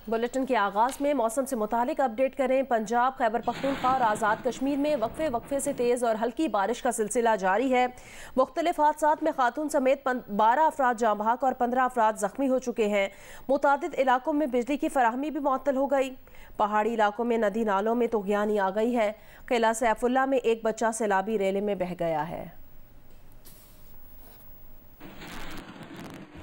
Bulletin के आगाज में मौसम से मुतालिक अपडेट करें। पंजाब, खैबर पख्तूनख्वा और आज़ाद कश्मीर में वक्फे से तेज़ और हल्की बारिश का सिलसिला जारी है। मुख्तलिफ हादसात में खातून समेत 12 अफराद जाँ बहक और 15 अफराद जख्मी हो चुके हैं। मुतादिद इलाकों में बिजली की फराहमी भी मुअत्तल हो गई। पहाड़ी इलाकों में नदी नालों में तुग़यानी आ गई है। किला सैफुल्ला में एक बच्चा सैलाबी रेले में बह गया है।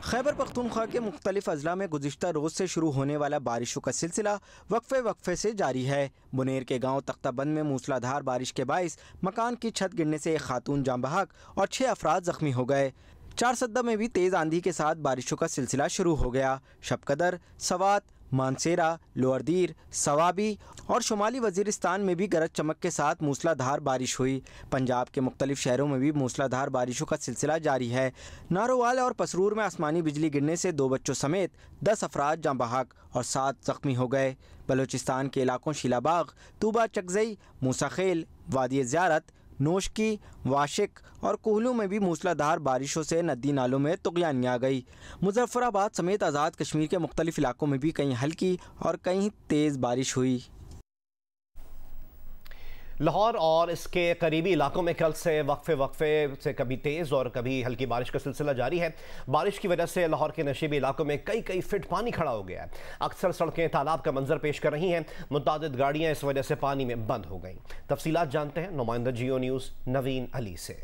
खैबर पख्तूनख्वा के मुख्तलिफ अजला में गुज़िश्ता रोज़ से शुरू होने वाला बारिशों का सिलसिला वक्फे से जारी है। बुनेर के गांव तख्ताबंद में मूसलाधार बारिश के बाइस मकान की छत गिरने से एक खातून जाँ बहक और 6 अफराद जख्मी हो गए। चारसद्दा में भी तेज़ आंधी के साथ बारिशों का सिलसिला शुरू हो गया। शबकदर, सवात, मानसेरा, लोअरदीर, सवाबी और शुमाली वजीरिस्तान में भी गरज चमक के साथ मूसलाधार बारिश हुई। पंजाब के मुख्तलिफ शहरों में भी मूसलाधार बारिशों का सिलसिला जारी है। नारोवाल और पसरूर में आसमानी बिजली गिरने से 2 बच्चों समेत 10 अफराद जाँ बहक और 7 जख्मी हो गए। बलोचिस्तान के इलाकों शीलाबाग, तूबा चकजई, मूसाखेल, वादी ज़ियारत, नोशकी, वाशिक और कोहलू में भी मूसलाधार बारिशों से नदी नालों में तुग़यानी आ गई। मुजफ्फराबाद समेत आज़ाद कश्मीर के मुख्तलिफ इलाकों में भी कहीं हल्की और कहीं तेज़ बारिश हुई। लाहौर और इसके करीबी इलाकों में कल से वक्फे से कभी तेज़ और कभी हल्की बारिश का सिलसिला जारी है। बारिश की वजह से लाहौर के नशीबी इलाकों में कई फीट पानी खड़ा हो गया है। अक्सर सड़कें तालाब का मंजर पेश कर रही हैं। मुतादिद गाड़ियां इस वजह से पानी में बंद हो गईं। तफसीलात जानते हैं नुमाइंदा जियो न्यूज़ नवीन अली से।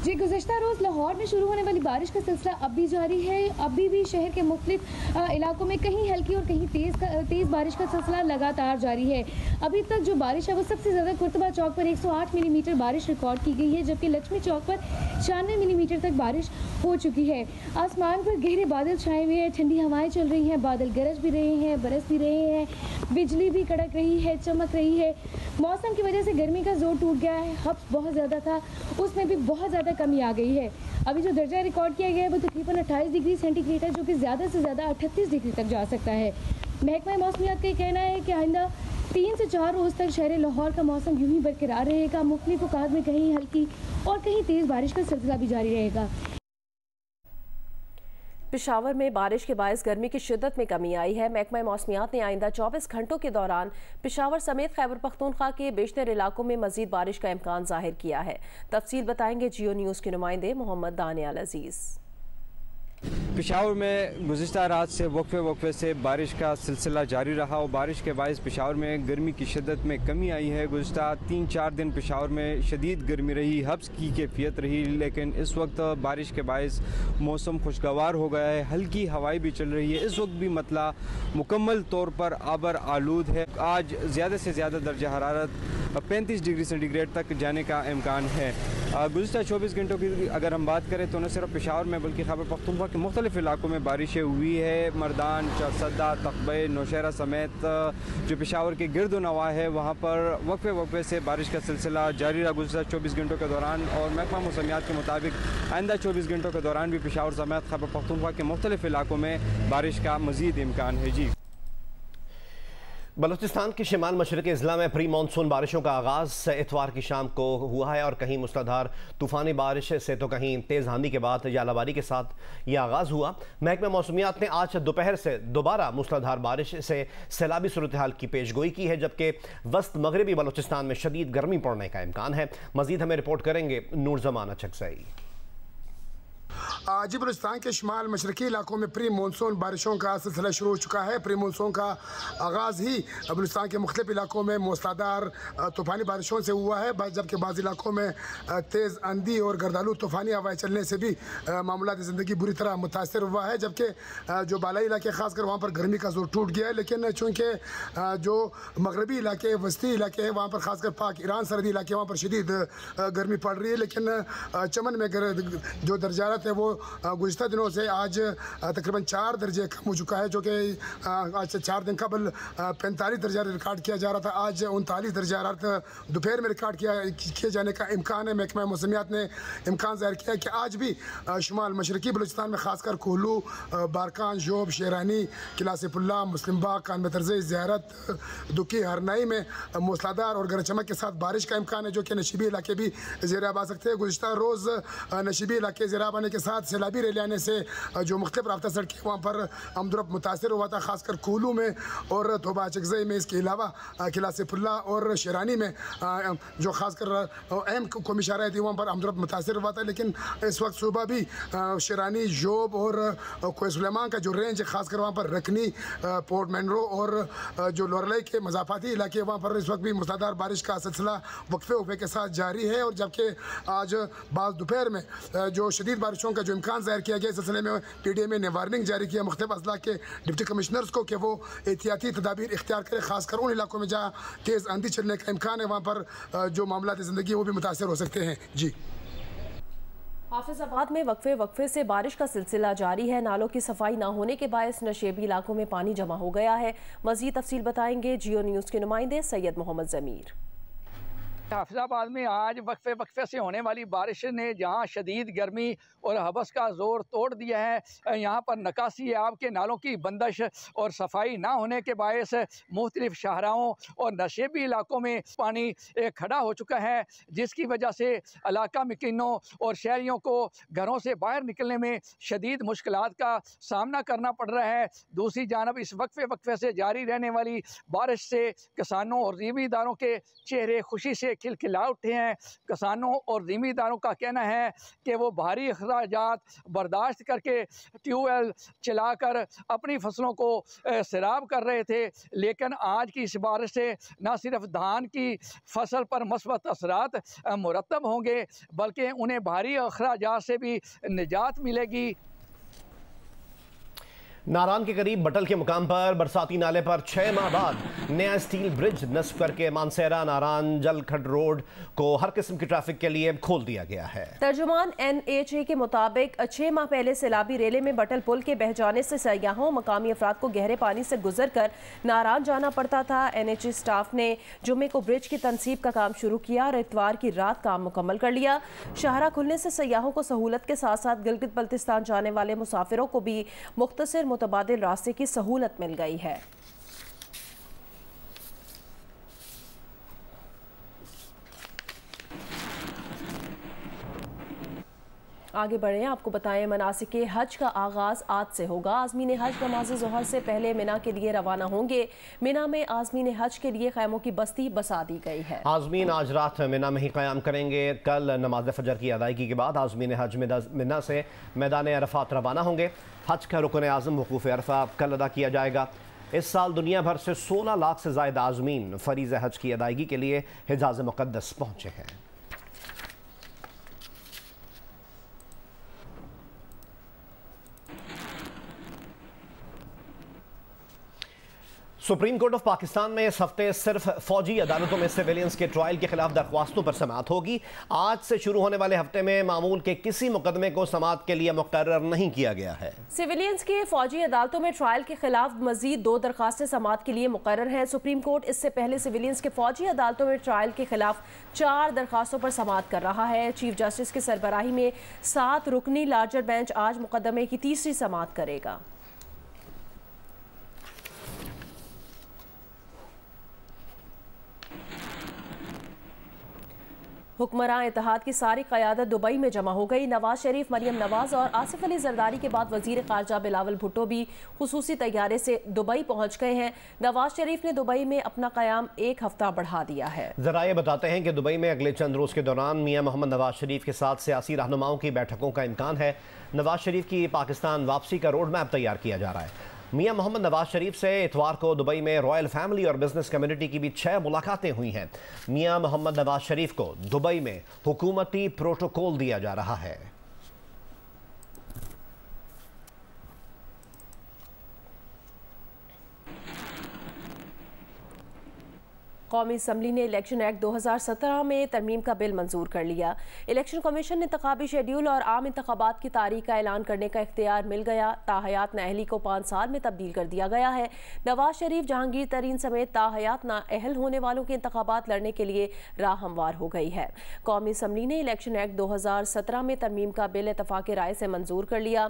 जी, गुज़िश्ता रोज़ लाहौर में शुरू होने वाली बारिश का सिलसिला अब भी जारी है। अभी भी शहर के मुख्तलिफ इलाकों में कहीं हल्की और कहीं तेज़ बारिश का सिलसिला लगातार जारी है। अभी तक जो बारिश है वो सबसे ज़्यादा कुर्तबा चौक पर 108 मिलीमीटर बारिश रिकॉर्ड की गई है, जबकि लक्ष्मी चौक पर 96 मिलीमीटर तक बारिश हो चुकी है। आसमान पर गहरे बादल छाए हुए हैं, ठंडी हवाएं चल रही हैं, बादल गरज भी रहे हैं, बरस भी रहे हैं, बिजली भी कड़क रही है, चमक रही है। मौसम की वजह से गर्मी का जोर टूट गया है। हब्स बहुत ज़्यादा था, उसमें भी बहुत ज़्यादा कमी आ गई है। अभी जो दर्जा रिकॉर्ड किया गया है वो तकरीबन 28 डिग्री सेंटीग्रेड है, जो कि ज़्यादा से ज़्यादा 38 डिग्री तक जा सकता है। महकमा मौसमियात का कहना है कि आइंदा 3 से 4 रोज़ तक शहर लाहौर का मौसम यूं ही बरकरार रहेगा। मुख्तलिफ औकात में कहीं हल्की और कहीं तेज़ बारिश का सिलसिला भी जारी रहेगा। पेशावर में बारिश के बायस गर्मी की शिद्दत में कमी आई है। महकमा मौसमियात ने आइंदा 24 घंटों के दौरान पेशावर समेत खैबर पख्तूनख्वा के बेशतर इलाकों में मजीद बारिश का इम्कान जाहिर किया है। तफसील बताएंगे जियो न्यूज़ के नुमाइंदे मोहम्मद दानियाल अजीज़। पेशावर में गुज़िश्ता रात से वक्फे से बारिश का सिलसिला जारी रहा और बारिश के बायस पेशावर में गर्मी की शिद्दत में कमी आई है। गुज़िश्ता 3-4 दिन पेशावर में शदीद गर्मी रही, हब्स की कैफियत रही, लेकिन इस वक्त बारिश के बायस मौसम खुशगवार हो गया है। हल्की हवाएं भी चल रही है। इस वक्त भी मतला मुकम्मल तौर पर आबर आलूद है। आज ज़्यादा से ज़्यादा दर्जा हरारत 35 डिग्री सेंटीग्रेड तक जाने का इम्कान है। गुज़िश्ता 24 घंटों की अगर हम बात करें तो न सिर्फ पेशावर में बल्कि खैबर पख्तूनख्वा के मुख्तलिफ इलाकों में बारिशें हुई है। मर्दान, चारसद्दा, तकबे, नौशहरा समेत जो पेशावर के गिरद नवा है वहाँ पर वक्फे से बारिश का सिलसिला जारी रहा गुज़िश्ता 24 घंटों के दौरान। और महकमा मौसमियात के मुताबिक आइंदा 24 घंटों के दौरान भी पेशावर समेत खैबर पख्तूनख्वा के मुख्तलिफ इलाकों में बारिश का मज़ीद इम्कान है। जी, बलूचिस्तान के शिमाल मशरक़ी अज़ला में प्री मानसून बारिशों का आगाज़ इतवार की शाम को हुआ है और कहीं मूसलाधार तूफ़ानी बारिश से तो कहीं तेज़ आंधी के बाद यालाबारी के साथ यह आगाज़ हुआ। महकमा मौसमियात ने आज दोपहर से दोबारा मूसलाधार बारिश से सैलाबी सूरत हाल की पेशगोई की है, जबकि वस्त मगरबी बलूचिस्तान में शदीद गर्मी पड़ने का इम्कान है। मज़ीद हमें रिपोर्ट करेंगे नूरजमान अचकज़ई। जी, बलूचिस्तान के शुमाल मशरकी इलाकों में प्री मानसून बारिशों का सिलसिला शुरू हो चुका है। प्री मानसून का आगाज़ ही बलूचिस्तान के मुख्तलिफ इलाकों में मूसलाधार तूफ़ानी बारिशों से हुआ है, जबकि बाज़ इलाकों में तेज़ आंधी और गर्दालू तूफ़ानी हवाएं चलने से भी मामूलात ज़िंदगी बुरी तरह मुतासर हुआ है। जबकि जो बालाई इलाके ख़ासकर वहाँ पर गर्मी का जोर टूट गया है, लेकिन चूँकि जो मगरबी इलाके, वस्ती इलाके हैं वहाँ पर ख़ासकर पाक ईरान सरहदी इलाके वहाँ पर शदीद गर्मी पड़ रही है। लेकिन चमन में जो दर्जात है वो गुज़िश्ता दिनों से आज तकरीबन 4 दर्जे कम हो चुका है, जो कि आज से 4 दिन कबल 45 दर्जा रिकॉर्ड किया जा रहा था। आज 39 दर्जा हरारत दोपहर में रिकॉर्ड किए जाने का इम्कान है। महकमा मौसमियात ने इम्कान ज़ाहिर किया कि आज भी शुमाल मशरकी बलूचिस्तान में खासकर कोहलू, बारकान, जोब, शेरानी, किला सैफुल्ला, मुस्लिम बाग, कान में तर्ज़ ज़ियारत, दुकी, हरनाई में मूसलाधार और गरज चमक के साथ बारिश का इम्कान है, जो कि नशीबी इलाके भी ज़ेर आब आ सकते हैं। गुज़िश्ता रोज़ नशीबी इलाके ज़ेर आब आने के साथ सैलाबी रैली आने से जो मुख्तलिफ राब्ता सड़कें वहाँ पर आमदोरफ्त मुतासर हुआ था, खासकर कोलू में और तोबा चकजई में। इसके अलावा किला सिफुल्ला और शेरानी में जो खासकर अहम कौमी शाहराह थी वहाँ पर आमदोरफ्त मुतासर हुआ था। लेकिन इस वक्त सुबह भी शेरानी, जोब और कोय सुलेमान का जो रेंज है, खासकर वहाँ पर रखनी, पोर्ट मैनरो और जो लोरलाई के मज़ाफ़ाती इलाके वहाँ पर इस वक्त भी मूसलाधार बारिश का सिलसिला वक्फे के साथ जारी है। और जबकि आज बाद दोपहर में जो शदीद बारिशों का जो इम्कान ज़ाहिर किया गया, इस सिलसिले में PDMA ने वार्निंग जारी किया मुख्तलिफ अजला के डिप्टी कमिश्नर्स को कि वो एहतियाती तदाबीर इख्तियार करें, खासकर उन इलाकों में जहाँ तेज़ आंधी चलने का इम्कान है, वहाँ पर जो मामला ज़िंदगी वो भी मुतासर हो सकते हैं। जी, हाफिजाबाद में वक्फे से बारिश का सिलसिला जारी है। नालों की सफाई ना होने के बायस नशेबी इलाकों में पानी जमा हो गया है। मज़ीद तफसील बताएंगे जियो न्यूज़ के नुमाइंदे सैयद मोहम्मद ज़मीर। हाफिजाबाद में आज वक्फे से होने वाली बारिश ने जहां शदीद गर्मी और हबस का जोर तोड़ दिया है, यहाँ पर निकासी आब के नालों की बंदिश और सफाई ना होने के बायस मुख्तलिफ शाहराहों और नशेबी इलाकों में पानी खड़ा हो चुका है, जिसकी वजह से इलाका मकीनों और शहरियों को घरों से बाहर निकलने में शदीद मुश्किलात का सामना करना पड़ रहा है। दूसरी जानब इस वक्फे से जारी रहने वाली बारिश से किसानों और ज़मींदारों के चेहरे खुशी से खिलखिला उठे हैं। किसानों और ज़मींदारों का कहना है कि वो भारी अखराजात बर्दाश्त करके ट्यूबवेल चलाकर अपनी फसलों को सैराब कर रहे थे, लेकिन आज की इस बारिश से न सिर्फ धान की फसल पर मस्बत असरात मुरतब होंगे, बल्कि उन्हें भारी अखराजात से भी निजात मिलेगी। नारान के करीब बटल के मुकाम पर बरसाती नाले पर 6 माह बाद नया स्टील ब्रिज नस्ब करके मानसेरा नारान जलखड रोड को हर किस्म की ट्रैफिक के लिए खोल दिया गया है। तर्जुमान NHA के मुताबिक 6 माह पहले सैलाबी रेले में बटल पुल के बह जाने से सयाहों मकामी अफराद को गहरे पानी से गुजर कर नारान जाना पड़ता था। NHA स्टाफ ने जुमे को ब्रिज की तनसीब का काम शुरू किया और इतवार की रात काम मुकम्मल कर लिया। शाहरा खुलने से सयाहों को सहूलत के साथ साथ गिलगित बल्तिस्तान जाने वाले मुसाफिरों को भी मुख्तसर मुतबादिल रास्ते की सहूलत मिल गई है। आगे बढ़े, आपको बताएं मनासिके हज का आगाज आज से होगा। आज़मीन हज नमाज़ ज़ोहर से पहले मिना के लिए रवाना होंगे। मिना में आज़मीन हज के लिए खैमों की बस्ती बसा दी गई है। आज़मीन आज रात मिना में ही क़याम करेंगे। कल नमाज फजर की अदायगी के बाद आज़मीन हज मिना से मैदान अरफात रवाना होंगे। हज का रुकन आज़म वकूफ़ अरफा कल अदा किया जाएगा। इस साल दुनिया भर से 16 लाख से ज़ायद आज़मीन फ़रीज़ हज की अदायगी के लिए हिजाज़ मुक़द्दस पहुँचे हैं। सुप्रीम कोर्ट ऑफ पाकिस्तान में इस हफ्ते सिर्फ फौजी अदालतों में सिविलियंस के ट्रायल के खिलाफ दरख्वास्तों पर समाअत होगी। आज से शुरू होने वाले हफ्ते में मामूल के किसी मुकदमे को समाअत के लिए मुकर्रर नहीं किया गया है। सिविलियंस के फौजी अदालतों में ट्रायल के खिलाफ मजीद 2 दरखास्तें समाअत के लिए मुकर्रर हैं। सुप्रीम कोर्ट इससे पहले सिविलियंस के फौजी अदालतों में ट्रायल के खिलाफ 4 दरखास्तों पर समाअत कर रहा है। चीफ जस्टिस की सरबराही में 7 रुकनी लार्जर बेंच आज मुकदमे की तीसरी समाअत करेगा। हुक्मरान इत्तेहाद की सारी क़यादत दुबई में जमा हो गई। नवाज शरीफ, मरियम नवाज और आसिफ अली जरदारी के बाद वजीर खारजा बिलावल भुट्टो भी खुसूसी तैयारे से दुबई पहुंच गए हैं। नवाज शरीफ ने दुबई में अपना क़याम 1 हफ्ता बढ़ा दिया है। ज़राए बताते हैं कि दुबई में अगले चंद रोज़ के दौरान मियां मोहम्मद नवाज शरीफ के साथ सियासी रहनुमाओं की बैठकों का इम्कान है। नवाज शरीफ की पाकिस्तान वापसी का रोड मैप तैयार किया जा रहा है। मियां मोहम्मद नवाज शरीफ से इतवार को दुबई में रॉयल फैमिली और बिजनेस कम्युनिटी की भी 6 मुलाकातें हुई हैं। मियां मोहम्मद नवाज शरीफ को दुबई में हुकूमती प्रोटोकॉल दिया जा रहा है। कौमी असम्बली ने इलेक्शन एक्ट 2017 में तरमीम का बिल मंजूर कर लिया। इलेक्शन कमीशन ने इंतखाबी शेड्यूल और आम इंतखाबात की तारीख का ऐलान करने का इख्तियार मिल गया। ताहयात नाअहली को 5 साल में तब्दील कर दिया गया है। नवाज शरीफ, जहांगीर तरीन समेत ताहयात नाअहल होने वालों के इंतखाबात लड़ने के लिए राह हमवार हो गई है। कौमी असम्बली ने इलेक्शन एक्ट 2017 में तरमीम का बिल इत्तफाक राय से मंजूर कर लिया।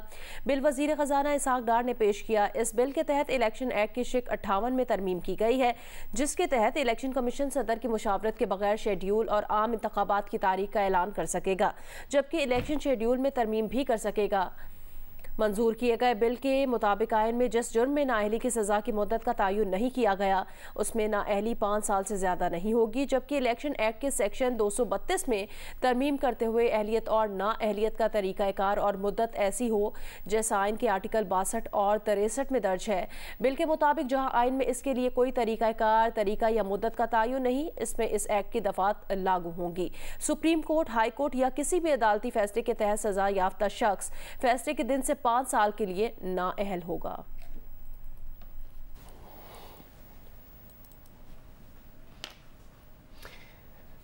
बिल वजीर खजाना इसहाक डार ने पेश किया। इस बिल के तहत इलेक्शन एक्ट की शिक 58 में तरमीम की गई है, जिसके तहत इलेक्शन इलेक्शन कमीशन सदर की मुशावरत के बगैर शेड्यूल और आम इंतखाबात की तारीख का ऐलान कर सकेगा, जबकि इलेक्शन शेड्यूल में तरमीम भी कर सकेगा। मंजूर किए गए बिल के मुताबिक आइन में जिस जुर्म में नाअहली की सज़ा की मुद्दत का तयन नहीं किया गया उसमें नाअहली 5 साल से ज़्यादा नहीं होगी, जबकि इलेक्शन एक्ट के सेक्शन 232 में तरमीम करते हुए अहलियत और नाअहलियत का तरीक़ाकार और मुद्दत ऐसी हो जैसा आइन के आर्टिकल 62 और 63 में दर्ज है। बिल के मुताबिक जहाँ आइन में इसके लिए कोई तरीक़ाकार, तरीका या मुद्दत का तयन नहीं, इसमें इस एक्ट की दफ़ात लागू होंगी। सुप्रीम कोर्ट, हाई कोर्ट या किसी भी अदालती फैसले के तहत सज़ा याफ्ता शख्स फैसले के दिन से 5 साल के लिए नाअहल होगा।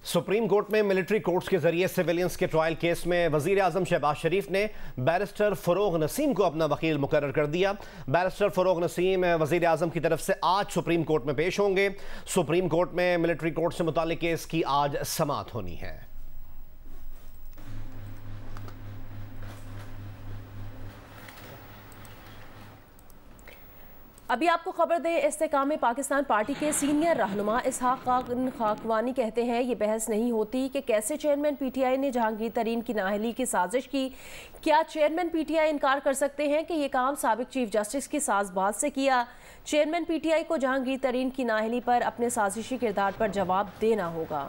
सुप्रीम कोर्ट में मिलिट्री कोर्ट्स के जरिए सिविलियंस के ट्रायल केस में वजीर आजम शहबाज शरीफ ने बैरिस्टर फरोग नसीम को अपना वकील मुकर्रर कर दिया। बैरिस्टर फरोग नसीम वजीर आजम की तरफ से आज सुप्रीम कोर्ट में पेश होंगे। सुप्रीम कोर्ट में मिलिट्री कोर्ट से मुताल्लिक केस की आज समाअत होनी है। अभी आपको खबर दें, इस्तेकाम पाकिस्तान पार्टी के सीनियर रहनुमा इसहाक खाकवानी कहते हैं ये बहस नहीं होती कि कैसे चेयरमैन पीटीआई ने जहांगीर तरीन की नाअहली की साजिश की। क्या चेयरमैन पीटीआई इनकार कर सकते हैं कि ये काम साबिक चीफ जस्टिस की साजबाज से किया? चेयरमैन पीटीआई को जहांगीर तरीन की नाअहली पर अपने साजिशी किरदार पर जवाब देना होगा।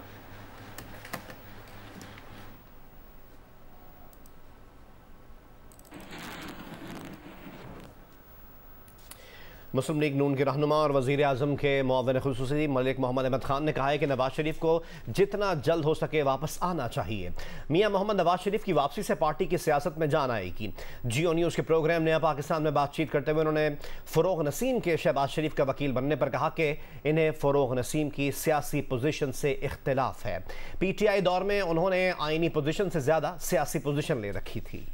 मुस्लिम लीग नून के रहनुमा और वज़ीर आज़म के मुआविन ख़ुसूसी मलिक मोहम्मद अहमद ख़ान ने कहा है कि नवाज शरीफ को जितना जल्द हो सके वापस आना चाहिए। मियां मोहम्मद नवाज शरीफ की वापसी से पार्टी की सियासत में जान आएगी। जियो न्यूज़ के प्रोग्राम नया पाकिस्तान में बातचीत करते हुए उन्होंने फरोग नसीम के शहबाज शरीफ का वकील बनने पर कहा कि इन्हें फरोग नसीम की सियासी पोजीशन से इख्तिलाफ है। PTI दौर में उन्होंने आइनी पोजीशन से ज़्यादा सियासी पोजीशन ले रखी थी।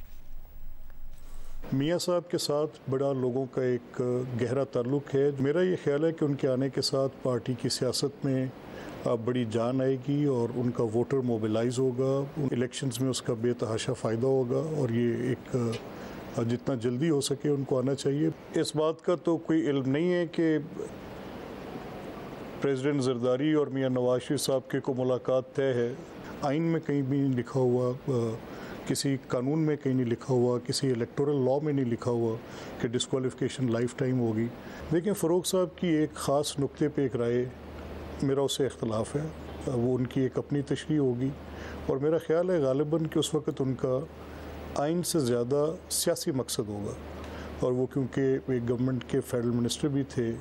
मियाँ साहब के साथ बड़ा लोगों का एक गहरा ताल्लुक़ है। मेरा ये ख्याल है कि उनके आने के साथ पार्टी की सियासत में बड़ी जान आएगी और उनका वोटर मोबिलाइज होगा, इलेक्शंस में उसका बेतहाशा फ़ायदा होगा और ये एक जितना जल्दी हो सके उनको आना चाहिए। इस बात का तो कोई इल्म नहीं है कि प्रेसिडेंट जरदारी और मियाँ नवाज शरीफ साहब के को मुलाकात तय है। आइन में कहीं भी नहीं लिखा हुआ, किसी कानून में कहीं नहीं लिखा हुआ, किसी इलेक्टोरल लॉ में नहीं लिखा हुआ कि डिस्क्वालिफिकेशन लाइफ टाइम होगी। लेकिन फ़रोग साहब की एक ख़ास नुक्ते पे एक राय मेरा उससे इख्तलाफ है, वो उनकी एक अपनी तशरीह होगी और मेरा ख्याल है गालिबन कि उस वक़्त उनका आइन से ज़्यादा सियासी मकसद होगा और वो क्योंकि एक गवर्नमेंट के फेडरल मिनिस्टर भी थे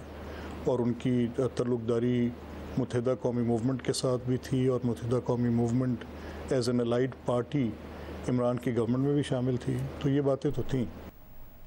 और उनकी तल्लुक़दारी मुत्तहिदा कौमी मूवमेंट के साथ भी थी और Muttahida Qaumi movement as an allied party Imran की गवर्नमेंट में भी शामिल थी, तो ये बातें तो थीं।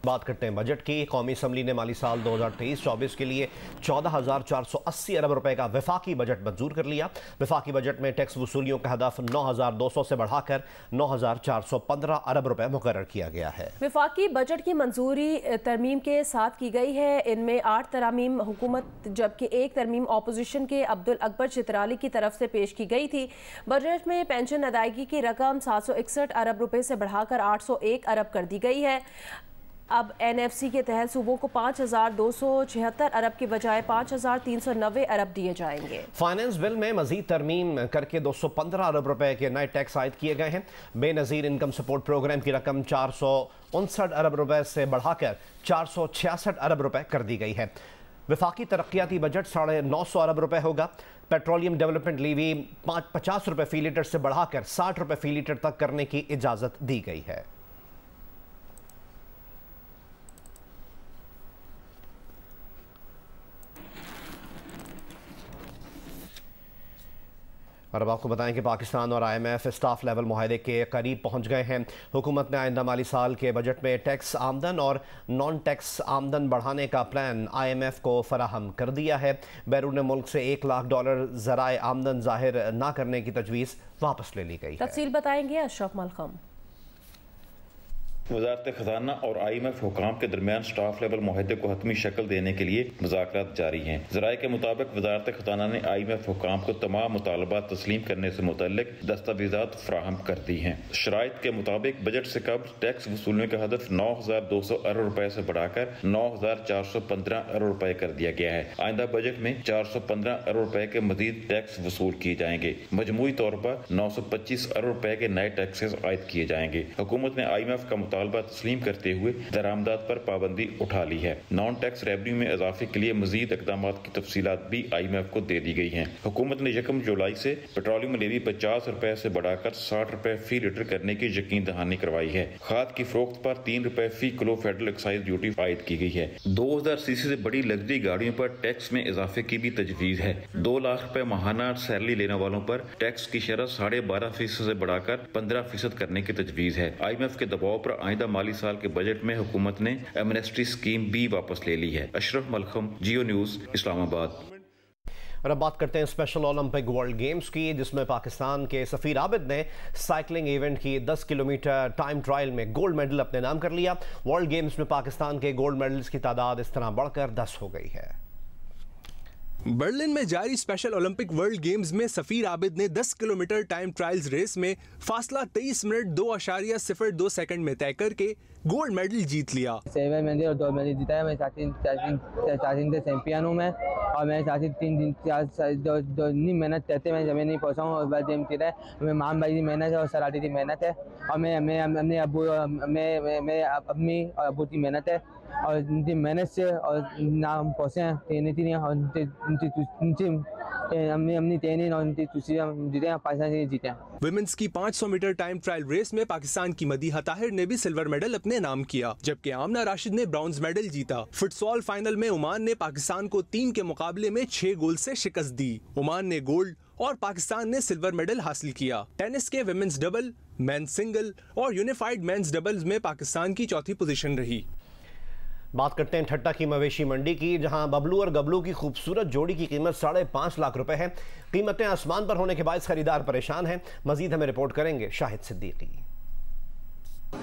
बात करते हैं बजट की। कौमी असम्बली ने माली साल 2023-24 के लिए 14,480 अरब रुपए का वफाकी बजट मंजूर कर लिया। वफाकी बजट में टैक्स वसूलियों का हदफ 9,200 से बढ़ाकर 9,415 अरब रुपए मुकर्रर किया गया है। वफाकी बजट की मंजूरी तरमीम के साथ की गई है। इनमें 8 तरमीम हुकूमत जबकि 1 तरमीम अपोजिशन के अब्दुल अकबर चित्राली की तरफ से पेश की गई थी। बजट में पेंशन अदायगी की रकम 761 अरब रुपए से बढ़ाकर 801 अरब कर दी गई है। अब NFC के तहत सूबों को 5,276 अरब की बजाय 5,390 अरब दिए जाएंगे। फाइनेंस बिल में मजीद तरमीम करके 215 अरब रुपए के नए टैक्स आयद किए गए हैं। बेनज़ीर इनकम सपोर्ट प्रोग्राम की रकम 459 अरब रुपए से बढ़ाकर 466 अरब रुपए कर दी गई है। वफाकी तरक्याती बजट 950 अरब रुपए होगा। पेट्रोलियम डेवलपमेंट लीवी 50 रुपए फी लीटर से बढ़ाकर 60 रुपए फी लीटर तक करने की इजाज़त दी गई है। और अब आपको बताएं कि पाकिस्तान और IMF स्टाफ लेवल मुआहदे के करीब पहुंच गए हैं। हुकूमत ने आइंदा माली साल के बजट में टैक्स आमदन और नॉन टैक्स आमदन बढ़ाने का प्लान IMF को फराहम कर दिया है। बैरून मुल्क से $1 लाख ज़राए आमदन जाहिर न करने की तजवीज़ वापस ले ली गई है। तफसील बताएंगे अशरफ मलखम। वजारत खजाना और IMF हुकाम के दरमियान स्टाफ लेवल मुआहदे को हतमी शक्ल देने के लिए मुज़ाकरात जारी हैं। ज़राए के मुताबिक वजारत खजाना ने IMF हुकाम को तमाम मुतालबात तस्लीम करने से मुतल्लिक दस्तावेज़ात फराहम कर दी हैं। शराइत के मुताबिक बजट से कबल टैक्स वसूलने का हदफ 9,200 अरब रुपए से बढ़ाकर 9,415 अरब रुपए कर दिया गया है। आइंदा बजट में 415 अरब रुपए के मजीद टैक्स वसूल किए जाएंगे। मजमूई तौर पर 925 अरब रुपए के नए टैक्सेस आयद किए जाएंगे। हुकूमत ने IMF का मुतालबा तस्लीम करते हुए दरामदात पर पाबंदी उठा ली है। नॉन टैक्स रेवेन्यू में इजाफे के लिए मजीद इकदाम की तफसीलात भी IMF को दे दी गई हैं। हुकूमत ने 1 जुलाई से पेट्रोलियम लेवी 50 रुपए से बढ़ाकर 60 रुपए फी लीटर करने की यकीन दहानी करवाई है। खाद की फरोख्त पर 3 रुपए फी किलो फेडरल एक्साइज ड्यूटी आयद की गई है। 2000 सीसी से बड़ी लग्जरी गाड़ियों पर टैक्स में इजाफे की भी तजवीज है। 2 लाख रुपए माहाना सैलरी लेने वालों पर टैक्स की शरह 12.5% से बढ़ाकर 15% करने की तजवीज है। IMF के दबाव पर आइंदा माली साल के बजट में हुकूमत ने एमनेस्टी स्कीम भी वापस ले ली है। अशरफ मलखम, जियो न्यूज, इस्लामाबाद। और अब बात करते हैं स्पेशल ओलंपिक वर्ल्ड गेम्स की, जिसमें पाकिस्तान के सफीर आबिद ने साइकिलिंग इवेंट की 10 किलोमीटर टाइम ट्रायल में गोल्ड मेडल अपने नाम कर लिया। वर्ल्ड गेम्स में पाकिस्तान के गोल्ड मेडल्स की तादाद इस तरह बढ़कर 10 हो गई है। बर्लिन में जारी स्पेशल ओलंपिक वर्ल्ड गेम्स में सफीर आबिद ने 10 किलोमीटर टाइम ट्रायल्स रेस में फासला 23 मिनट 2.02 सेकंड में तय करके गोल्ड मेडल जीत लिया। 7 मेडल और 2 मेडल जीता है। मैं स्टार्टिंग से चैंपियन हूँ मैं, और मैं स्टार्टिंग 3 मेहनत करते मैं जमीन नहीं पहुँचा हूँ। और बाद गेम जीता है मैं मान भाई की मेहनत है और सराठी की मेहनत है, और मैं अपने अबू की मेहनत है, और उनकी मेहनत से और नाम पहुँचे हैं नहीं और अपनी ट्रेनिंग और उनकी जीते हैं, पाकिस्तान से जीते हैं। विमेंस की 500 मीटर टाइम ट्रायल रेस में पाकिस्तान की मदीहा ताहिर ने भी सिल्वर मेडल अपने नाम किया, जबकि आमना राशिद ने ब्रॉन्ज मेडल जीता। फुटसॉल फाइनल में ओमान ने पाकिस्तान को 3 के मुकाबले में 6 गोल से शिकस्त दी। ओमान ने गोल्ड और पाकिस्तान ने सिल्वर मेडल हासिल किया। टेनिस के विमेंस डबल, मेंस सिंगल और यूनिफाइड मेंस डबल्स में पाकिस्तान की चौथी पोजीशन रही। बात करते हैं ठट्टा की मवेशी मंडी की, जहां बबलू और गबलू की खूबसूरत जोड़ी की कीमत 5.5 लाख रुपए है। कीमतें आसमान पर होने के बाद खरीदार परेशान हैं। मजीद हमें रिपोर्ट करेंगे शाहिद सिद्दीकी।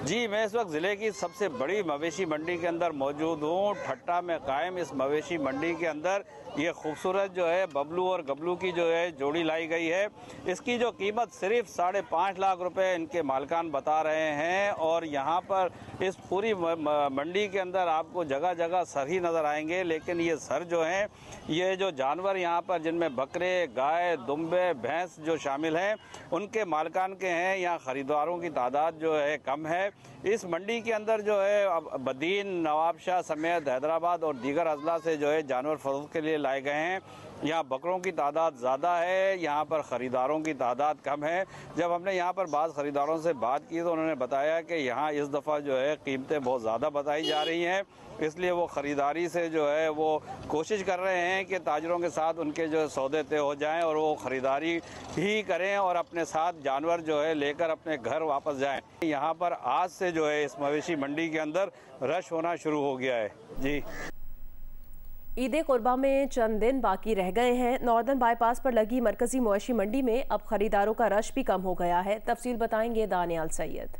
जी, मैं इस वक्त ज़िले की सबसे बड़ी मवेशी मंडी के अंदर मौजूद हूँ। ठट्टा में कायम इस मवेशी मंडी के अंदर ये खूबसूरत जो है बबलू और गबलू की जो है जोड़ी लाई गई है। इसकी जो कीमत सिर्फ 5.5 लाख रुपए इनके मालकान बता रहे हैं। और यहाँ पर इस पूरी मंडी के अंदर आपको जगह जगह सर ही नज़र आएंगे, लेकिन ये सर जो हैं, ये जो जानवर यहाँ पर जिनमें बकरे, गाय, दुम्बे, भैंस जो शामिल हैं, उनके मालकान के हैं। यहाँ ख़रीदारों की तादाद जो है कम है। इस मंडी के अंदर जो है बदीन, नवाबशाह समेत हैदराबाद और दीगर अजला से जो है जानवर फरोख्त के लिए लाए गए हैं। यहाँ बकरों की तादाद ज़्यादा है, यहाँ पर ख़रीदारों की तादाद कम है। जब हमने यहाँ पर बाज़ ख़रीदारों से बात की तो उन्होंने बताया कि यहाँ इस दफ़ा जो है कीमतें बहुत ज़्यादा बताई जा रही हैं, इसलिए वो ख़रीदारी से जो है वो कोशिश कर रहे हैं कि ताजरों के साथ उनके जो सौदे तय हो जाएं और वो ख़रीदारी ही करें और अपने साथ जानवर जो है लेकर अपने घर वापस जाएं। यहाँ पर आज से जो है इस मवेशी मंडी के अंदर रश होना शुरू हो गया है। जी, ईद कुर्बा में चंद दिन बाकी रह गए हैं। नॉर्दर्न बाईपास पर लगी मरकजी मवेशी मंडी में अब खरीदारों का रश भी कम हो गया है। तफसील बताएंगे दानियाल सैयद।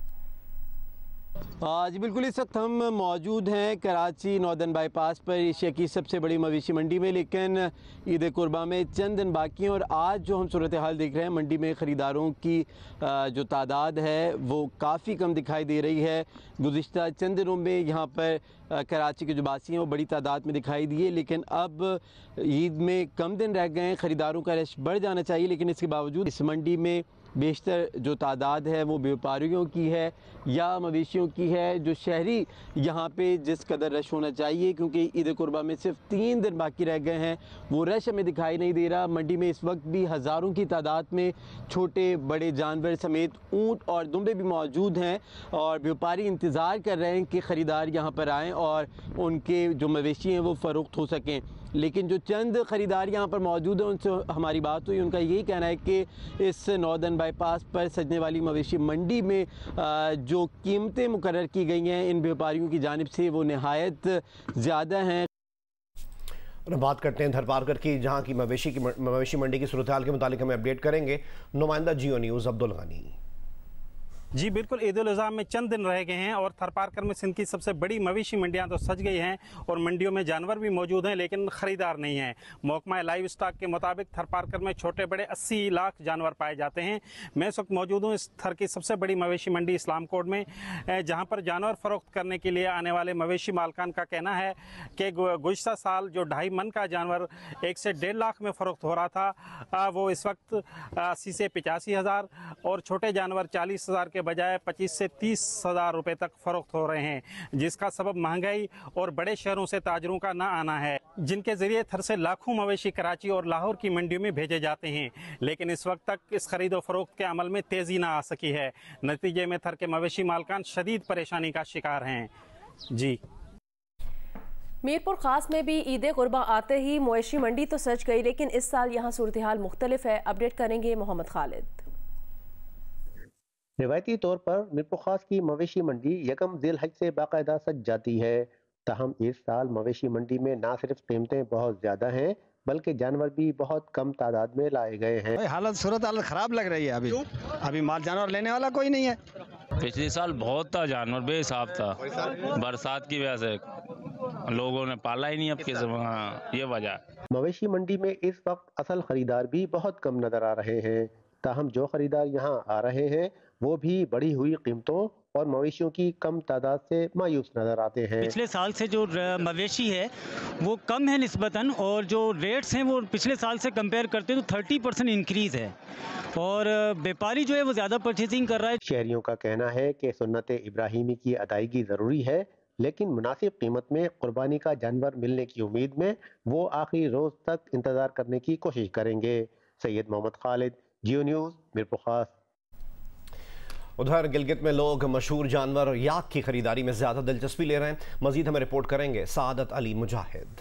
जी बिल्कुल, इस वक्त हम मौजूद हैं कराची नॉर्दर्न बाईपास पर एशिया की सबसे बड़ी मवेशी मंडी में, लेकिन ईद कुर्बा में चंद दिन बाकी हैं। और आज जो हम सूरत हाल देख रहे हैं, मंडी में ख़रीदारों की जो तादाद है वो काफ़ी कम दिखाई दे रही है। गुज़िश्ता चंद दिनों में यहाँ पर कराची के जो बासी हैं वो बड़ी तादाद में दिखाई दिए, लेकिन अब ईद में कम दिन रह गए हैं। ख़रीदारों का रश बढ़ जाना चाहिए, लेकिन इसके बावजूद इस मंडी में बेशतर जो तादाद है वो व्यापारियों की है या मवेशियों की है। जो शहरी यहाँ पे जिस कदर रश होना चाहिए, क्योंकि ईद कुर्बा में सिर्फ 3 दिन बाकी रह गए हैं, वो रश हमें दिखाई नहीं दे रहा। मंडी में इस वक्त भी हज़ारों की तादाद में छोटे बड़े जानवर समेत ऊँट और दुम्बे भी मौजूद हैं, और व्यापारी इंतज़ार कर रहे हैं कि ख़रीदार यहाँ पर आएँ और उनके जो मवेशी हैं वो फ़रोख्त हो सकें। लेकिन जो चंद ख़रीदार यहाँ पर मौजूद हैं उनसे हमारी बात हुई, उनका यही कहना है कि इस नॉर्दर्न बाईपास पर सजने वाली मवेशी मंडी में जो कीमतें मुकर्रर की गई हैं इन व्यापारियों की जानिब से वो नहायत ज़्यादा हैं। और बात करते हैं धरपारकर की, जहाँ की मवेशी मंडी की सूरत हाल के मुतालिक हमें अपडेट करेंगे नुमाइंदा जियो न्यूज़ अब्दुल गनी। जी बिल्कुल, ईद उल अज़हा में चंद दिन रह गए हैं और थरपारकर में सिंध की सबसे बड़ी मवेशी मंडियां तो सज गई हैं और मंडियों में जानवर भी मौजूद हैं, लेकिन ख़रीदार नहीं हैं। महकमा लाइव स्टॉक के मुताबिक थरपारकर में छोटे बड़े 80 लाख जानवर पाए जाते हैं। मैं इस वक्त मौजूद हूँ इस थर की सबसे बड़ी मवेशी मंडी इस्लाम कोट में, जहाँ पर जानवर फ़रोख्त करने के लिए आने वाले मवेशी मालकान का कहना है कि गुज़श्ता साल जो 2.5 मन का जानवर 1 से 1.5 लाख में फ़रोख्त हो रहा था, वो इस वक्त 80 से 85 हज़ार और छोटे जानवर 40 हज़ार के बजाय 25 से 30 हज़ार रुपये तक फ़रोख्त हो रहे हैं, जिसका सबब महंगाई और बड़े शहरों से ताजरों का ना आना है, जिनके ज़रिए थर से लाखों मवेशी कराची और लाहौर की मंडियों में भेजे जाते हैं। लेकिन इस वक्त तक इस खरीदो फरोख्त के अमल में तेज़ी ना आ सकी है। नतीजे में थर के मवेशी मालकान शदीद परेशानी का शिकार हैं। जी मीरपुर खास में भी ईद कुर्बा आते ही मवेशी मंडी तो सज गई, लेकिन इस साल यहाँ सूरत हाल मुख्तलिफ है। अपडेट करेंगे मोहम्मद खालिद। रिवायती तौर पर मीरपुर खास की मवेशी मंडी यकम ज़िल हज से बाकायदा सज जाती है। ताहम इस साल मवेशी मंडी में ना सिर्फ कीमतें बहुत ज़्यादा हैं, बल्कि जानवर भी बहुत कम तादाद में लाए गए हैं। हालत सूरत हालत ख़राब लग रही है। अभी माल जानवर लेने वाला कोई नहीं है। पिछले साल बहुत था, जानवर बेहिसाब था, बरसात की वजह से लोगों ने पाला ही नहीं अब के ज़माना, ये वजह। मवेशी मंडी में इस वक्त असल खरीदार भी बहुत कम नजर आ रहे हैं। ताहम जो खरीदार यहाँ आ रहे हैं वो भी बढ़ी हुई कीमतों और मवेशियों की कम तादाद से मायूस नजर आते हैं। पिछले साल से जो मवेशी है वो कम है निस्बतन, और जो रेट्स हैं वो पिछले साल से कंपेयर करते हैं तो 30% इंक्रीज़ है, और व्यापारी जो है वो ज़्यादा परचेजिंग कर रहा है। शहरियों का कहना है कि सुन्नत इब्राहिमी की अदायगी ज़रूरी है, लेकिन मुनासिब कीमत में कुर्बानी का जानवर मिलने की उम्मीद में वो आखिरी रोज़ तक इंतज़ार करने की कोशिश करेंगे। सैयद मोहम्मद खालिद, जियो न्यूज़, मीरपुर खास। उधर गिलगित में लोग मशहूर जानवर याक की खरीदारी में ज्यादा दिलचस्पी ले रहे हैं। मजीद हमें रिपोर्ट करेंगे सादत अली मुजाहिद।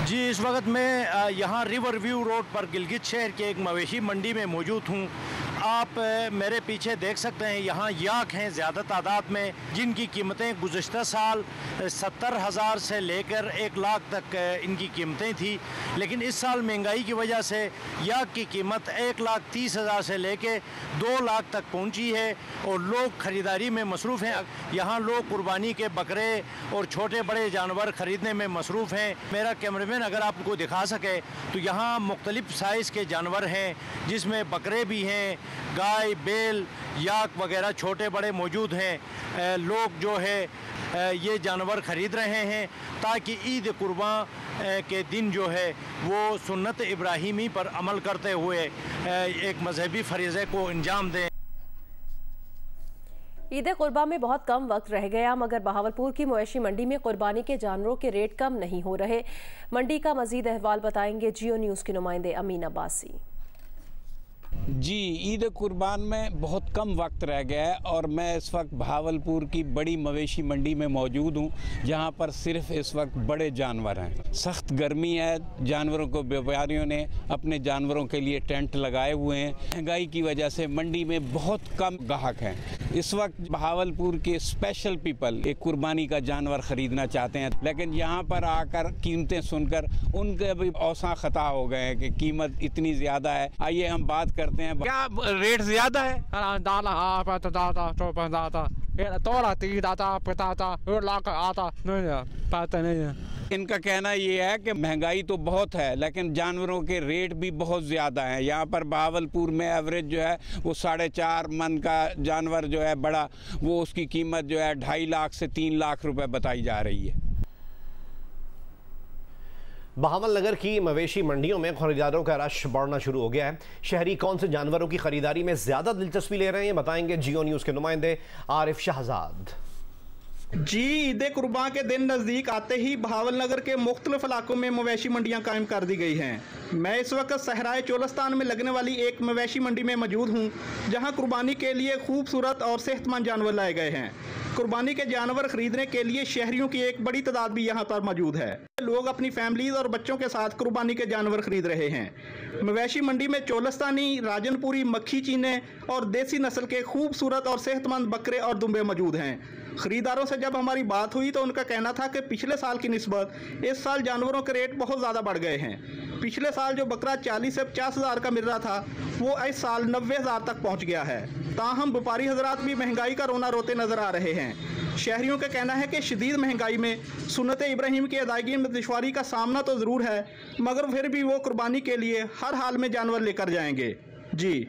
जी इस वक्त मैं यहाँ रिवर व्यू रोड पर गिलगित शहर के एक मवेशी मंडी में मौजूद हूँ। आप मेरे पीछे देख सकते हैं यहाँ याक हैं ज़्यादा तादाद में, जिनकी कीमतें गुज़श्ता साल 70,000 से लेकर 1 लाख तक इनकी कीमतें थी, लेकिन इस साल महंगाई की वजह से याक की कीमत 1,30,000 से लेकर 2 लाख तक पहुँची है और लोग ख़रीदारी में मसरूफ़ हैं। यहाँ लोग कुर्बानी के बकरे और छोटे बड़े जानवर ख़रीदने में मसरूफ़ हैं। मेरा कैमरामैन अगर आपको दिखा सके तो यहाँ मुख्तलिफ़ साइज़ के जानवर हैं, जिसमें बकरे भी हैं, गाय, बैल, याक वगैरह छोटे बड़े मौजूद हैं। लोग जो है ये जानवर ख़रीद रहे हैं ताकि ईद कुर्बा के दिन जो है वो सुन्नत इब्राहिमी पर अमल करते हुए एक मजहबी फरीज़े को अंजाम दें। ईद कुर्बा में बहुत कम वक्त रह गया, मगर बहावलपुर की मवेशी मंडी में कुर्बानी के जानवरों के रेट कम नहीं हो रहे। मंडी का मजीद अहवाल बताएंगे जियो न्यूज़ के नुमाइंदे अमीन अब्बासी। जी ईद कुर्बान में बहुत कम वक्त रह गया है और मैं इस वक्त बहावलपुर की बड़ी मवेशी मंडी में मौजूद हूँ, जहाँ पर सिर्फ इस वक्त बड़े जानवर हैं। सख्त गर्मी है, जानवरों को व्यापारियों ने अपने जानवरों के लिए टेंट लगाए हुए हैं। महंगाई की वजह से मंडी में बहुत कम ग्राहक हैं। इस वक्त बहावलपुर के स्पेशल पीपल एक कुर्बानी का जानवर ख़रीदना चाहते हैं, लेकिन यहाँ पर आकर कीमतें सुनकर उनके भी औसा ख़ता हो गए हैं कि कीमत इतनी ज़्यादा है। आइए हम बात करते हैं, क्या रेट ज़्यादा है? इनका कहना ये है कि महंगाई तो बहुत है, लेकिन जानवरों के रेट भी बहुत ज़्यादा हैं। यहाँ पर बहावलपुर में एवरेज जो है वो 4.5 मन का जानवर जो है बड़ा, वो उसकी कीमत जो है 2.5 लाख से 3 लाख रुपए बताई जा रही है। बहावल नगर की मवेशी मंडियों में खरीदारों का रश बढ़ना शुरू हो गया है। शहरी कौन से जानवरों की खरीदारी में ज्यादा दिलचस्पी ले रहे हैं, बताएंगे जियो न्यूज़ के नुमाइंदे आरिफ शाहजाद। जी ईद कुर्बान के दिन नज़दीक आते ही बहावल नगर के मुख्तलिफ इलाकों में मवेशी मंडियां कायम कर दी गई हैं। मैं इस वक्त सहराए चोलस्तान में लगने वाली एक मवेशी मंडी में मौजूद हूं, जहां कुर्बानी के लिए खूबसूरत और सेहतमंद जानवर लाए गए हैं। कुर्बानी के जानवर खरीदने के लिए शहरियों की एक बड़ी तादाद भी यहाँ पर मौजूद है। लोग अपनी फैमिलीज और बच्चों के साथ कुर्बानी के जानवर खरीद रहे हैं। मवेशी मंडी में चोलस्तानी, राजनपुरी, मक्खी चीने और देसी नस्ल के खूबसूरत और सेहतमंद बकरे और दुम्बे मौजूद हैं। खरीदारों से जब हमारी बात हुई तो उनका कहना था कि पिछले साल की निस्बत इस साल जानवरों के रेट बहुत ज़्यादा बढ़ गए हैं। पिछले साल जो बकरा 40 से 50 हज़ार का मिल रहा था वो इस साल 90 हज़ार तक पहुँच गया है। ताहम व्यापारी हजरात भी महंगाई का रोना रोते नजर आ रहे हैं। शहरियों का कहना है कि शदीद महंगाई में सुन्नत इब्राहीम की अदायगी में दुश्वारी का सामना तो ज़रूर है, मगर फिर भी वो कुर्बानी के लिए हर हाल में जानवर लेकर जाएंगे। जी।